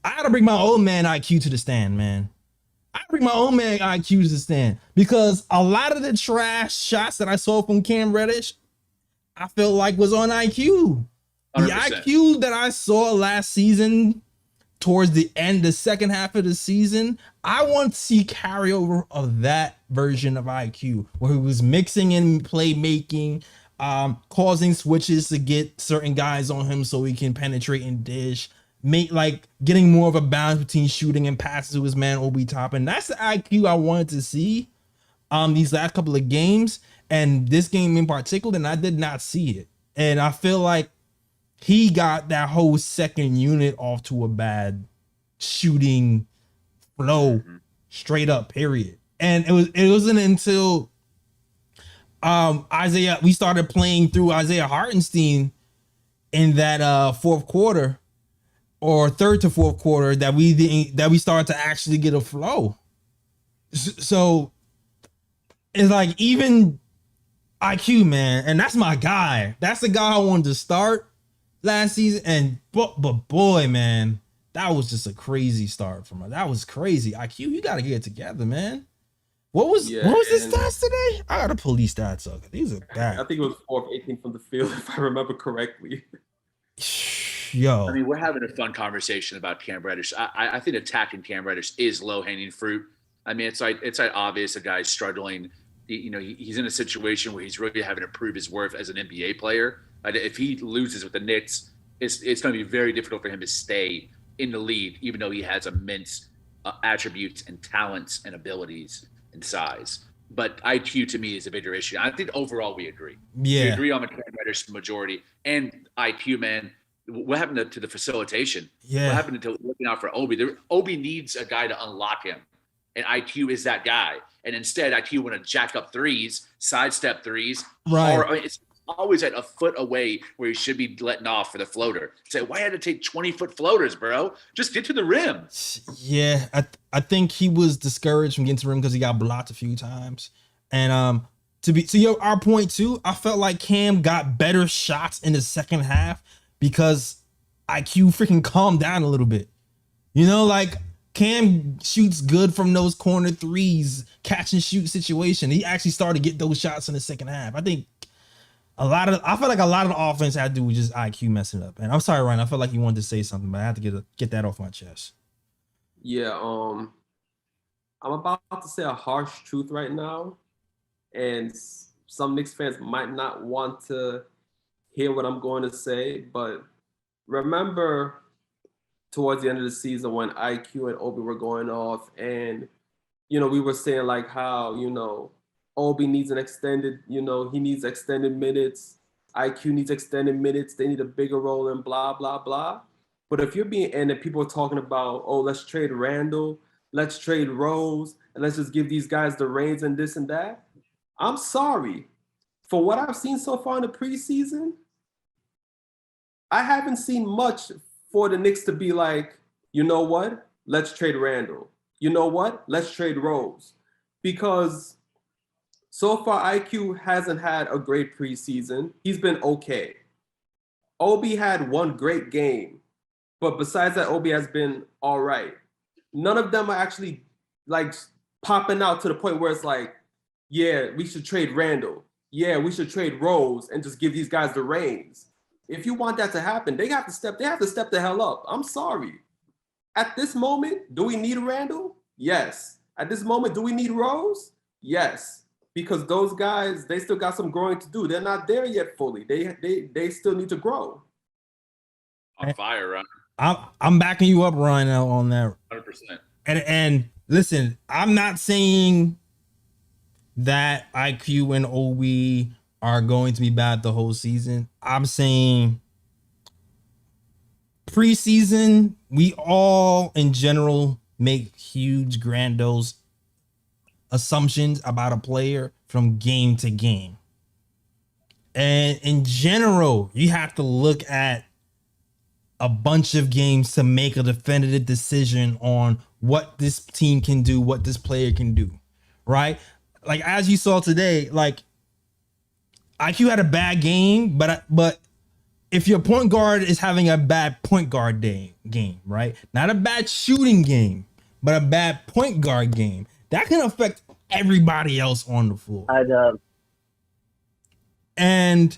I gotta bring my old man IQ to the stand, man. I bring my own man IQ to the stand because a lot of the trash shots that I saw from Cam Reddish, I felt like was on IQ. The 100%. IQ that I saw last season towards the end, the second half of the season, I want to see carryover of that version of IQ where he was mixing in playmaking, causing switches to get certain guys on him so he can penetrate and dish, make like getting more of a balance between shooting and passes to his man Obi Toppin. That's the IQ I wanted to see these last couple of games and this game in particular, and I did not see it. And I feel like he got that whole second unit off to a bad shooting flow, straight up, period. And it wasn't until we started playing through Isaiah Hartenstein in that fourth quarter or third to fourth quarter that we started to actually get a flow. So it's like even IQ, man, and that's my guy. That's the guy I wanted to start last season, and but boy, man, that was just a crazy start from her. That was crazy. IQ, you gotta get it together, man. What was his stats today? I gotta pull these stats up. These are bad. I think it was 4 of 18 from the field, if I remember correctly. Yo, I mean, we're having a fun conversation about Cam Reddish. I think attacking Cam Reddish is low hanging fruit. I mean, it's like obvious a guy's struggling. He's in a situation where he's really having to prove his worth as an NBA player. If he loses with the Knicks, it's going to be very difficult for him to stay in the league, even though he has immense attributes and talents and abilities and size. But IQ to me is a bigger issue. I think overall we agree. Yeah, we agree on the Cam Reddish majority and IQ, man. What happened to the facilitation? Yeah, what happened to looking out for Obi? Obi needs a guy to unlock him, and IQ is that guy. And instead, IQ want to jack up threes, sidestep threes. Right. Or it's always at a foot away where he should be letting off for the floater. Say, why had to take 20-foot floaters, bro? Just get to the rim. Yeah, I think he was discouraged from getting to the rim because he got blocked a few times. And our point too, I felt like Cam got better shots in the second half because IQ freaking calmed down a little bit. Like Cam shoots good from those corner threes, catch and shoot situation. He actually started to get those shots in the second half. I think I feel like a lot of the offense had to do with just IQ messing up. And I'm sorry, Ryan, I felt like you wanted to say something, but I had to get that off my chest. Yeah, I'm about to say a harsh truth right now, and some Knicks fans might not want to hear what I'm going to say, but remember towards the end of the season when IQ and Obi were going off, and we were saying like how Obi needs an extended, he needs extended minutes. IQ needs extended minutes. They need a bigger role and blah, blah, blah. But if and people are talking about, oh, let's trade Randall, let's trade Rose, and let's just give these guys the reins and this and that. I'm sorry. For what I've seen so far in the preseason, I haven't seen much for the Knicks to be like, you know what? Let's trade Randall. You know what? Let's trade Rose. Because so far, IQ hasn't had a great preseason. He's been okay. Obi had one great game, but besides that, Obi has been all right. None of them are actually like popping out to the point where it's like, yeah, we should trade Randall. Yeah, we should trade Rose and just give these guys the reins. If you want that to happen, they have to step the hell up. I'm sorry. At this moment, do we need Randall? Yes. At this moment, do we need Rose? Yes. Because those guys, they still got some growing to do. They're not there yet fully. They still need to grow. On fire, Ryan. I'm backing you up, Ryan, on that. 100%. And listen, I'm not saying that IQ and Obi are going to be bad the whole season. I'm saying preseason, we all in general make huge, grandiose assumptions about a player from game to game. And in general, you have to look at a bunch of games to make a definitive decision on what this team can do, what this player can do, right? Like as you saw today, like IQ had a bad game, but if your point guard is having a bad point guard game, right? Not a bad shooting game, but a bad point guard game, that can affect everybody else on the floor. And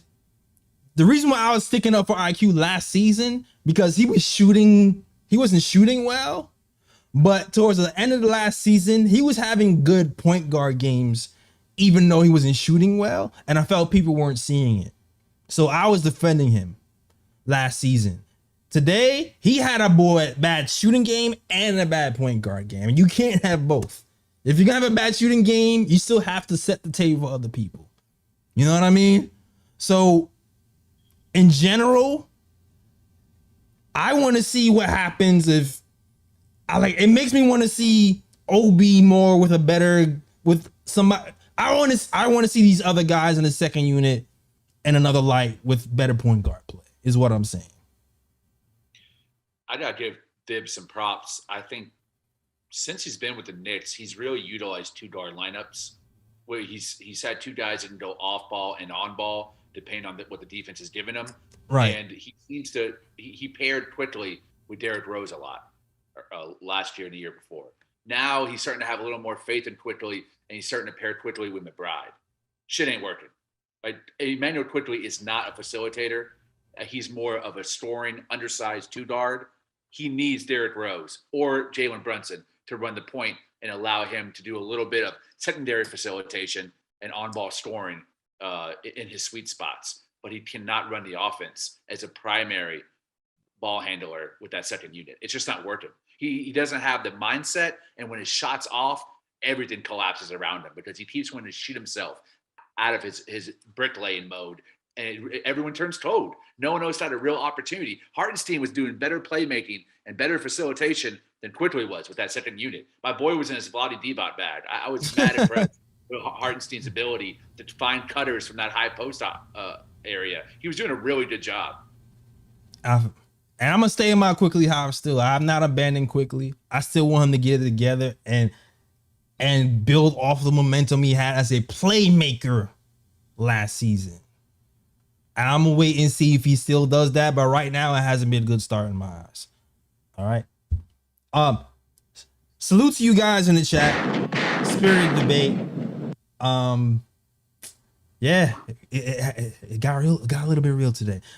the reason why I was sticking up for IQ last season, because he wasn't shooting well, but towards the end of the last season, he was having good point guard games, even though he wasn't shooting well. And I felt people weren't seeing it. So I was defending him last season. Today, he had a bad shooting game and a bad point guard game. And you can't have both. If you're going to have a bad shooting game, you still have to set the table for other people. You know what I mean? So in general, I want to see what happens if it makes me want to see OB more with somebody. I want to see these other guys in the second unit and another light with better point guard play is what I'm saying. I got to give Thibs some props. I think since he's been with the Knicks, he's really utilized 2-guard lineups where he's had 2 guys that can go off ball and on ball, depending on what the defense is giving him. Right. And he seems to he paired Quickley with Derrick Rose a lot last year and the year before. Now he's starting to have a little more faith in Quickley, and he's starting to pair Quickley with McBride. Shit ain't working. Right? Immanuel Quickley is not a facilitator. He's more of a scoring, undersized 2-guard. He needs Derrick Rose or Jalen Brunson to run the point and allow him to do a little bit of secondary facilitation and on-ball scoring in his sweet spots. But he cannot run the offense as a primary ball handler with that second unit. It's just not working. He doesn't have the mindset, and when his shot's off, everything collapses around him because he keeps wanting to shoot himself out of his bricklaying mode, and everyone turns cold. No one knows how to real opportunity. Hartenstein was doing better playmaking and better facilitation than Quickley was with that second unit. My boy was in his Vlade Divac bag. I was mad impressed with Hartenstein's ability to find cutters from that high post area. He was doing a really good job. And I'm gonna stay in my Quickley house still. I'm not abandoning Quickley. I still want him to get it together and build off the momentum he had as a playmaker last season. And I'm gonna wait and see if he still does that. But right now, it hasn't been a good start in my eyes. All right. Salute to you guys in the chat. Spirited debate. Yeah, it got real, got a little bit real today.